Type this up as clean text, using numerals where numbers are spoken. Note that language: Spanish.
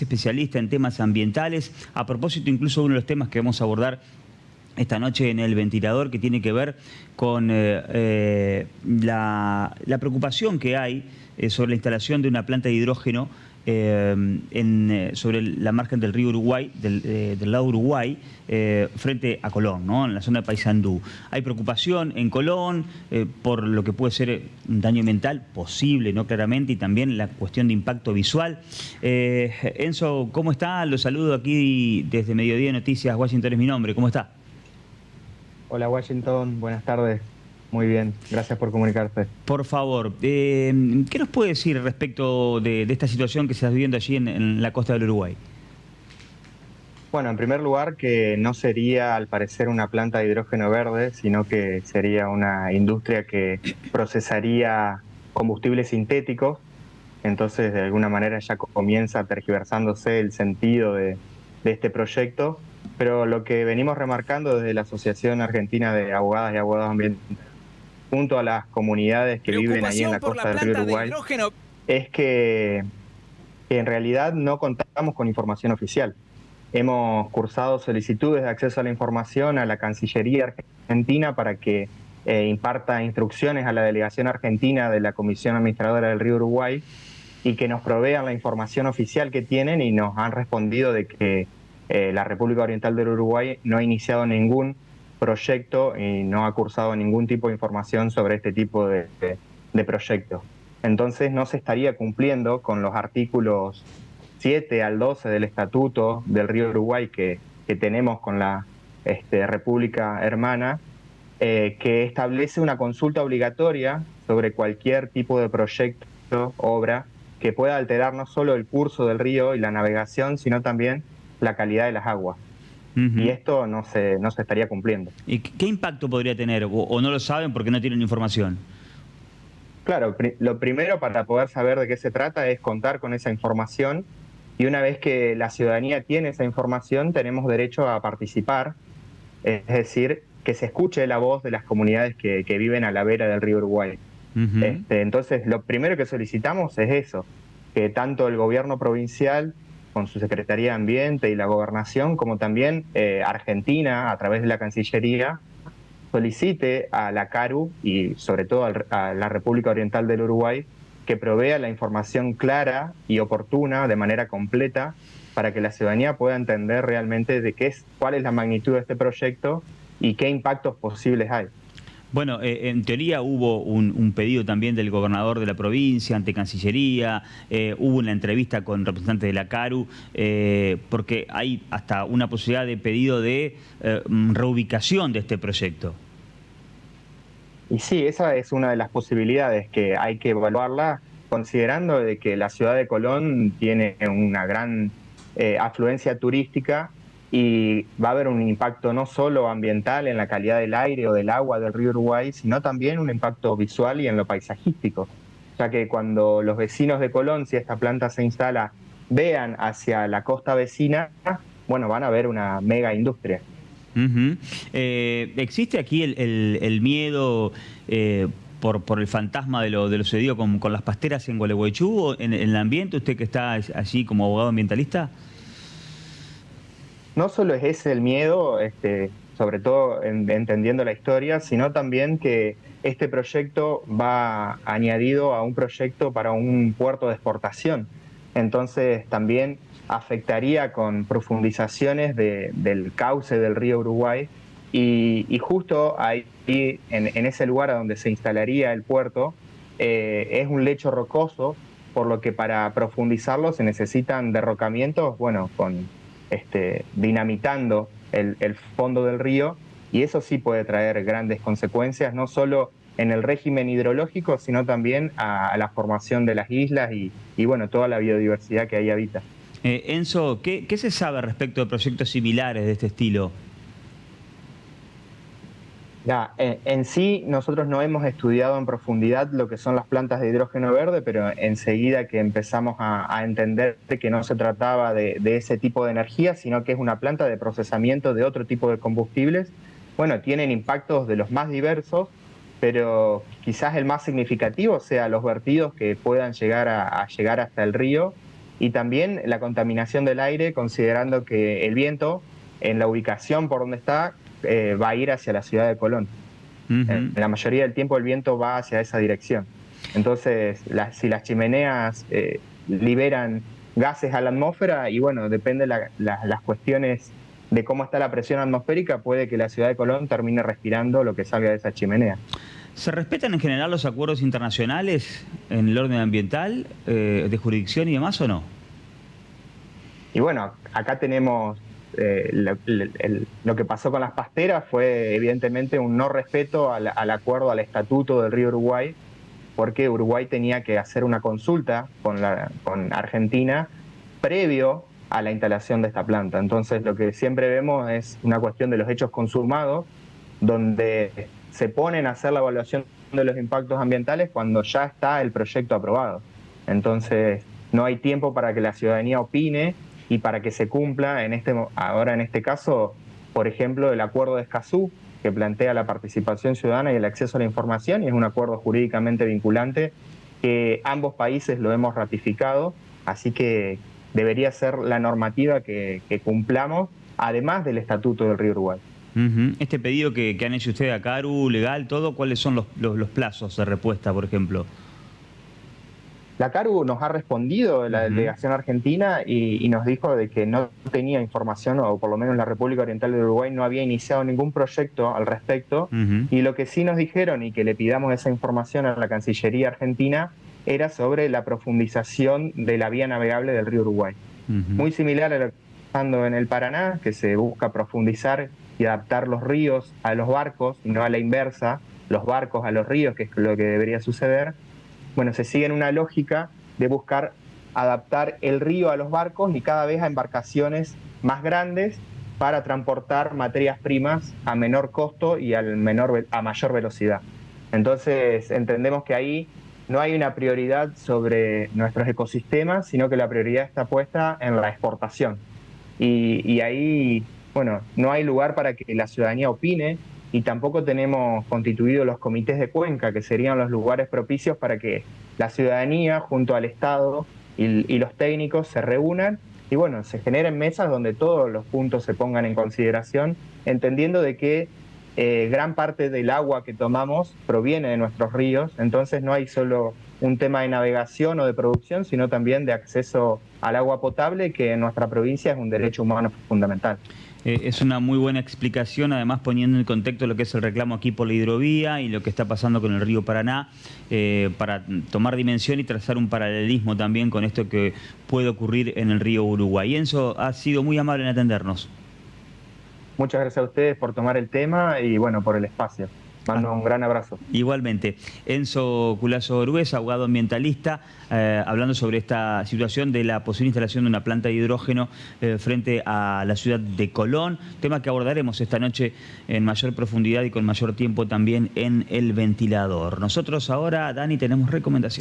especialista en temas ambientales. A propósito, incluso uno de los temas que vamos a abordar esta noche en El Ventilador, que tiene que ver con la preocupación que hay sobre la instalación de una planta de hidrógeno sobre la margen del río Uruguay, del lado Uruguay, frente a Colón, ¿no? En la zona de Paysandú. Hay preocupación en Colón por lo que puede ser un daño ambiental posible, ¿no? Claramente, y también la cuestión de impacto visual. Enzo, ¿cómo está? Lo saludo aquí desde Mediodía Noticias. Washington es mi nombre. ¿Cómo está? Hola Washington, buenas tardes. Muy bien, gracias por comunicarte. Por favor, ¿qué nos puede decir respecto de esta situación que se está viviendo allí en la costa del Uruguay? Bueno, en primer lugar, que no sería al parecer una planta de hidrógeno verde, sino que sería una industria que procesaría combustibles sintéticos. Entonces, de alguna manera ya comienza tergiversándose el sentido de este proyecto. Pero lo que venimos remarcando desde la Asociación Argentina de Abogadas y Abogados Ambientales, junto a las comunidades que viven ahí en Preocupación la por la costa del río planta de Uruguay, hidrógeno. es que en realidad no contamos con información oficial. Hemos cursado solicitudes de acceso a la información a la Cancillería Argentina para que imparta instrucciones a la delegación argentina de la Comisión Administradora del Río Uruguay y que nos provean la información oficial que tienen, y nos han respondido de que la República Oriental del Uruguay no ha iniciado ningún proyecto y no ha cursado ningún tipo de información sobre este tipo de proyectos. Entonces no se estaría cumpliendo con los artículos 7 al 12 del Estatuto del Río Uruguay que tenemos con la República Hermana, que establece una consulta obligatoria sobre cualquier tipo de proyecto, obra, que pueda alterar no solo el curso del río y la navegación, sino también la calidad de las aguas. Y esto no se estaría cumpliendo. ¿Y qué impacto podría tener? ¿O no lo saben porque no tienen información? Claro, lo primero para poder saber de qué se trata es contar con esa información, y una vez que la ciudadanía tiene esa información, tenemos derecho a participar, es decir, que se escuche la voz de las comunidades que viven a la vera del río Uruguay. Entonces, lo primero que solicitamos es eso, que tanto el gobierno provincial, con su Secretaría de Ambiente y la Gobernación, como también Argentina, a través de la Cancillería, solicite a la CARU y sobre todo a la República Oriental del Uruguay que provea la información clara y oportuna de manera completa para que la ciudadanía pueda entender realmente cuál es la magnitud de este proyecto y qué impactos posibles hay. Bueno, en teoría hubo un pedido también del gobernador de la provincia ante Cancillería, hubo una entrevista con representantes de la CARU, porque hay hasta una posibilidad de pedido de reubicación de este proyecto. Y sí, esa es una de las posibilidades que hay que evaluarla, considerando de que la ciudad de Colón tiene una gran afluencia turística, y va a haber un impacto no solo ambiental en la calidad del aire o del agua del río Uruguay, sino también un impacto visual y en lo paisajístico, ya que cuando los vecinos de Colón, si esta planta se instala, vean hacia la costa vecina, bueno, van a ver una mega industria. ¿Existe aquí el miedo por el fantasma de lo sucedido con las pasteras en Gualeguaychú, en el ambiente? ¿Usted que está allí como abogado ambientalista? No solo es ese el miedo, sobre todo entendiendo la historia, sino también que este proyecto va añadido a un proyecto para un puerto de exportación. Entonces también afectaría con profundizaciones del cauce del río Uruguay, y justo ahí, en ese lugar a donde se instalaría el puerto, es un lecho rocoso, por lo que para profundizarlo se necesitan derrocamientos, bueno, dinamitando el fondo del río, y eso sí puede traer grandes consecuencias, no solo en el régimen hidrológico, sino también a la formación de las islas y bueno, toda la biodiversidad que ahí habita. Enzo, ¿qué se sabe respecto de proyectos similares de este estilo? Ya, en sí, nosotros no hemos estudiado en profundidad lo que son las plantas de hidrógeno verde, pero enseguida que empezamos a entender que no se trataba de ese tipo de energía, sino que es una planta de procesamiento de otro tipo de combustibles, bueno, tienen impactos de los más diversos, pero quizás el más significativo sea los vertidos que puedan llegar a llegar hasta el río, y también la contaminación del aire, considerando que el viento, en la ubicación por donde está, va a ir hacia la ciudad de Colón. La mayoría del tiempo el viento va hacia esa dirección. Entonces, si las chimeneas liberan gases a la atmósfera, y bueno, depende las cuestiones de cómo está la presión atmosférica, puede que la ciudad de Colón termine respirando lo que salga de esa chimenea. ¿Se respetan en general los acuerdos internacionales en el orden ambiental, de jurisdicción y demás, o no? Y bueno, acá tenemos lo que pasó con las pasteras fue evidentemente un no respeto al acuerdo, al estatuto del río Uruguay, porque Uruguay tenía que hacer una consulta con Argentina previo a la instalación de esta planta. Entonces lo que siempre vemos es una cuestión de los hechos consumados, donde se ponen a hacer la evaluación de los impactos ambientales cuando ya está el proyecto aprobado. Entonces no hay tiempo para que la ciudadanía opine y para que se cumpla ahora en este caso, por ejemplo, el acuerdo de Escazú, que plantea la participación ciudadana y el acceso a la información, y es un acuerdo jurídicamente vinculante que ambos países lo hemos ratificado, así que debería ser la normativa que cumplamos, además del Estatuto del Río Uruguay. Este pedido que han hecho ustedes a CARU, legal, todo, ¿cuáles son los plazos de respuesta, por ejemplo? La CARU nos ha respondido, la delegación argentina, y nos dijo de que no tenía información, o por lo menos la República Oriental de Uruguay no había iniciado ningún proyecto al respecto, y lo que sí nos dijeron, y que le pidamos esa información a la Cancillería argentina, era sobre la profundización de la vía navegable del río Uruguay. Muy similar a lo que está pasando en el Paraná, que se busca profundizar y adaptar los ríos a los barcos, y no a la inversa, los barcos a los ríos, que es lo que debería suceder. Bueno, se sigue en una lógica de buscar adaptar el río a los barcos y cada vez a embarcaciones más grandes para transportar materias primas a menor costo y a mayor velocidad. Entonces entendemos que ahí no hay una prioridad sobre nuestros ecosistemas, sino que la prioridad está puesta en la exportación. Y ahí, bueno, no hay lugar para que la ciudadanía opine, y tampoco tenemos constituidos los comités de cuenca, que serían los lugares propicios para que la ciudadanía junto al Estado y los técnicos se reúnan y bueno, se generen mesas donde todos los puntos se pongan en consideración, entendiendo de que gran parte del agua que tomamos proviene de nuestros ríos, entonces no hay solo un tema de navegación o de producción, sino también de acceso al agua potable, que en nuestra provincia es un derecho humano fundamental. Es una muy buena explicación, además poniendo en contexto lo que es el reclamo aquí por la hidrovía y lo que está pasando con el río Paraná, para tomar dimensión y trazar un paralelismo también con esto que puede ocurrir en el río Uruguay. Enzo, ha sido muy amable en atendernos. Muchas gracias a ustedes por tomar el tema y bueno, por el espacio. Mando un gran abrazo. Igualmente. Enzo Culazo Orués, abogado ambientalista, hablando sobre esta situación de la posible instalación de una planta de hidrógeno frente a la ciudad de Colón, tema que abordaremos esta noche en mayor profundidad y con mayor tiempo también en El Ventilador. Nosotros ahora, Dani, tenemos recomendaciones.